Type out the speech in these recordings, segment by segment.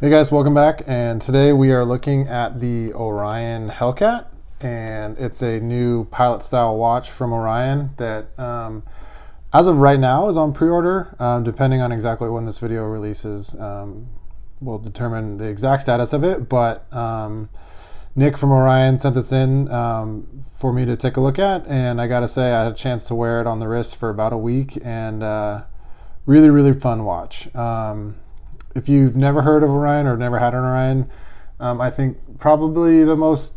Hey guys, welcome back. And today we are looking at the Orion Hellcat, and it's a new pilot style watch from Orion that as of right now is on pre-order. Depending on exactly when this video releases, will determine the exact status of it. But Nick from Orion sent this in for me to take a look at, and I gotta say I had a chance to wear it on the wrist for about a week, and really fun watch. If you've never heard of Orion or never had an Orion, I think probably the most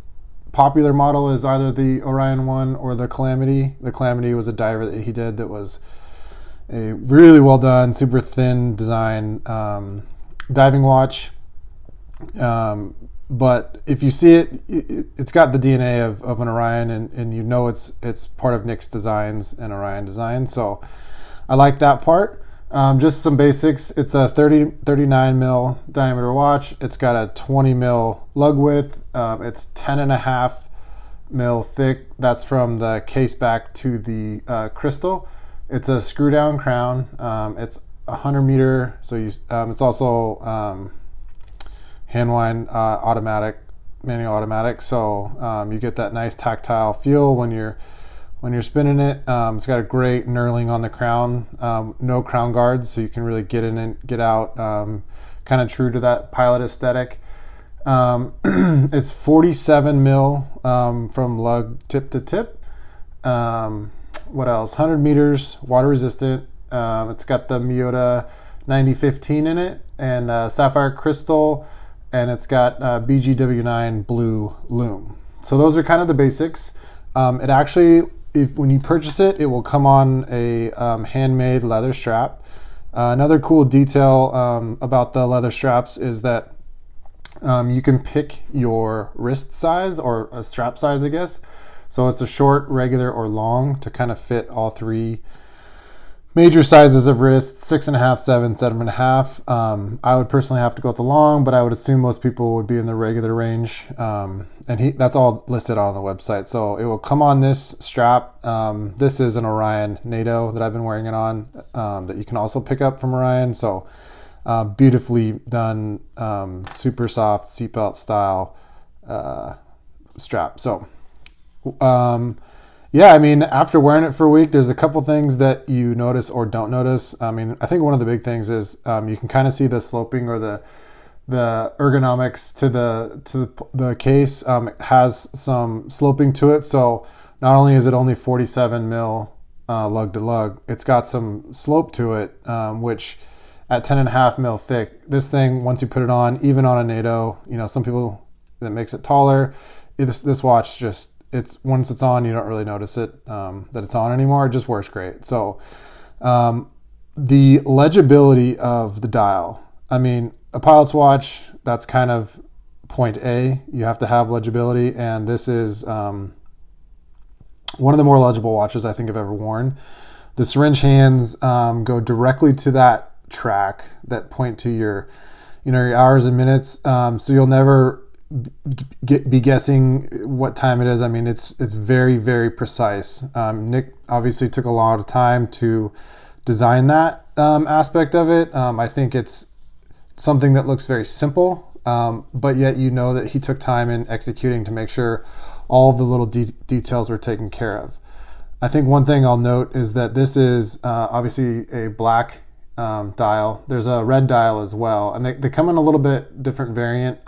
popular model is either the Orion 1 or the Calamity. The Calamity was a diver that he did that was a really well done, super thin design diving watch. But if you see it, it's got the DNA of an Orion, and you know it's part of Nick's designs and Orion design. So I like that part. Just some basics. It's a 39 mil diameter watch. It's got a 20 mil lug width. It's 10.5 mil thick. That's from the case back to the crystal. It's a screw down crown. It's 100 meter. So it's also hand wind automatic, manual automatic. So you get that nice tactile feel when you're spinning it. It's got a great knurling on the crown, no crown guards, so you can really get in and get out, kind of true to that pilot aesthetic. It's 47 mil from lug tip to tip. What else? 100 meters, water resistant. It's got the Miyota 9015 in it, and sapphire crystal, and it's got BGW9 blue lume. So those are kind of the basics. It actually, when you purchase it, it will come on a handmade leather strap. Another cool detail about the leather straps is that you can pick your wrist size, or a strap size, I guess. So it's a short, regular, or long to kind of fit all three major sizes of wrist: 6.5, 7, 7.5. I would personally have to go with the long, but I would assume most people would be in the regular range. And that's all listed on the website. So it will come on this strap. This is an Orion NATO that I've been wearing it on, that you can also pick up from Orion. So beautifully done, super soft seatbelt style strap. So yeah, I mean, after wearing it for a week, there's a couple things that you notice or don't notice. I mean, I think one of the big things is you can kind of see the sloping, or the ergonomics to the case. It has some sloping to it. So not only is it only 47 mil lug to lug, it's got some slope to it, which at 10.5 mil thick, this thing, once you put it on, even on a NATO, some people, that makes it taller. This watch just, once it's on, you don't really notice it, that it's on anymore. It just works great. So the legibility of the dial, I mean, a pilot's watch, that's kind of point A. You have to have legibility, and this is one of the more legible watches I think I've ever worn. The syringe hands go directly to that track that point to your hours and minutes, so you'll never be guessing what time it is. I mean, it's very precise. Nick obviously took a lot of time to design that aspect of it. I think it's something that looks very simple, but yet that he took time in executing to make sure all of the little details were taken care of. I think one thing I'll note is that this is obviously a black dial. There's a red dial as well, and they come in a little bit different variant.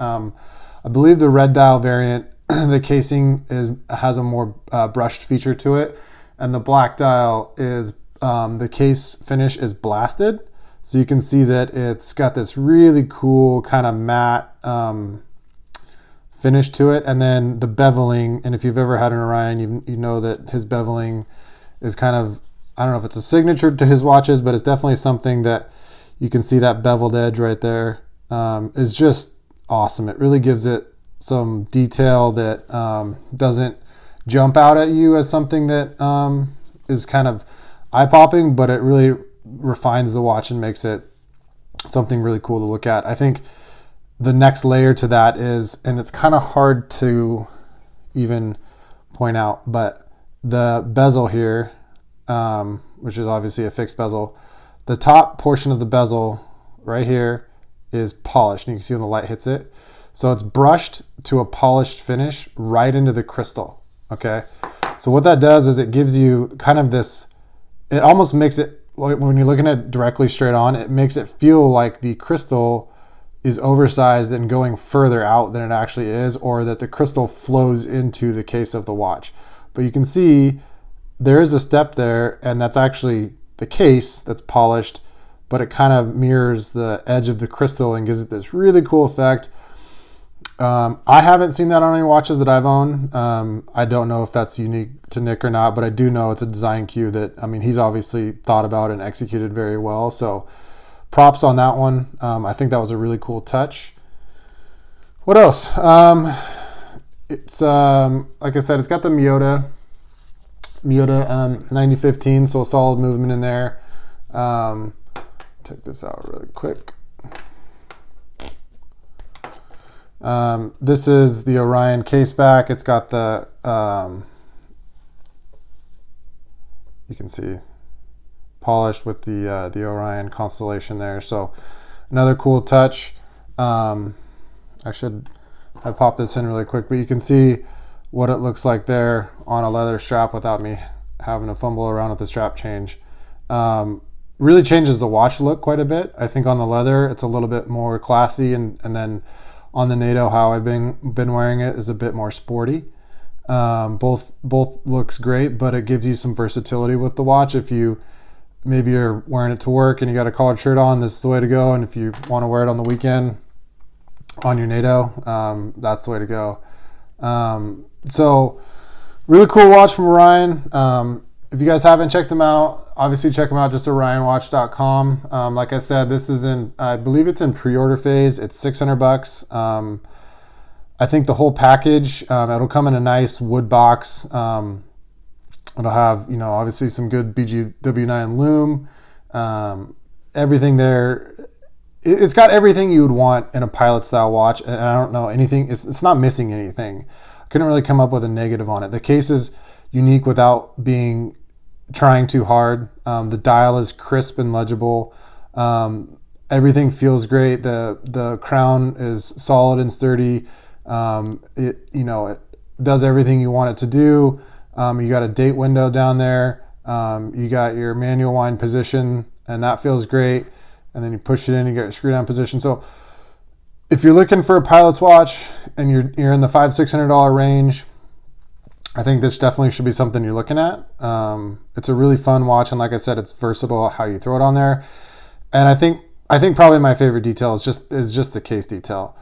I believe the red dial variant, the casing has a more brushed feature to it, and the black dial is the case finish is blasted. So you can see that it's got this really cool kind of matte finish to it. And then the beveling, and if you've ever had an Orion, you know that his beveling is kind of, I don't know if it's a signature to his watches, but it's definitely something that you can see. That beveled edge right there is just awesome. It really gives it some detail that doesn't jump out at you as something that is kind of eye-popping, but it really refines the watch and makes it something really cool to look at. I think the next layer to that is, and it's kind of hard to even point out, but the bezel here, which is obviously a fixed bezel, the top portion of the bezel right here is polished, and you can see when the light hits it. So it's brushed to a polished finish right into the crystal, okay? So what that does is it gives you kind of this, it almost makes it, when you're looking at it directly straight on, it makes it feel like the crystal is oversized and going further out than it actually is, or that the crystal flows into the case of the watch. But you can see there is a step there, and that's actually the case that's polished, but it kind of mirrors the edge of the crystal and gives it this really cool effect. I haven't seen that on any watches that I've owned. I don't know if that's unique to Nick or not, but I do know it's a design cue that, I mean, he's obviously thought about and executed very well. So props on that one. I think that was a really cool touch. What else? It's like I said, it's got the Miyota 9015, so a solid movement in there. Take this out really quick. This is the Orion case back. It's got the, you can see, polished with the Orion constellation there. So another cool touch. I should have popped this in really quick, but you can see what it looks like there on a leather strap without me having to fumble around with the strap change. Really changes the watch look quite a bit. I think on the leather, it's a little bit more classy, and then on the NATO, how I've been wearing it, is a bit more sporty. Both looks great, but it gives you some versatility with the watch. If you maybe you're wearing it to work and you got a collared shirt on, this is the way to go. And if you want to wear it on the weekend on your NATO, that's the way to go. So really cool watch from Orion. If you guys haven't checked them out, obviously check them out, just orionwatch.com. Like I said, this is I believe it's in pre-order phase. It's $600. I think the whole package, it'll come in a nice wood box. It'll have, obviously some good BGW9 lume, everything there. It's got everything you would want in a pilot style watch. And I don't know anything, it's not missing anything. I couldn't really come up with a negative on it. The case is unique without trying too hard. The dial is crisp and legible. Everything feels great. The crown is solid and sturdy. It does everything you want it to do. You got a date window down there. You got your manual wind position, and that feels great. And then you push it in, you get your screw down position. So if you're looking for a pilot's watch and you're in the $500-600 range, I think this definitely should be something you're looking at. It's a really fun watch, and like I said, it's versatile how you throw it on there. And I think probably my favorite detail is just the case detail.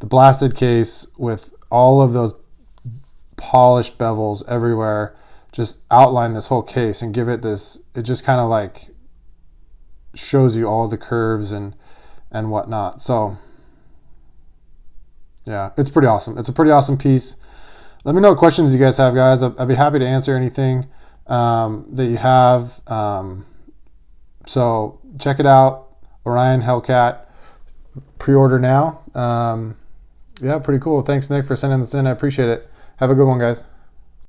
The blasted case with all of those polished bevels everywhere just outline this whole case and give it this, it just kind of like shows you all the curves and whatnot. So yeah, it's pretty awesome. It's a pretty awesome piece. Let me know what questions you guys have, guys. I'd be happy to answer anything that you have. So check it out. Orion Hellcat. Pre-order now. Yeah, pretty cool. Thanks, Nick, for sending this in. I appreciate it. Have a good one, guys.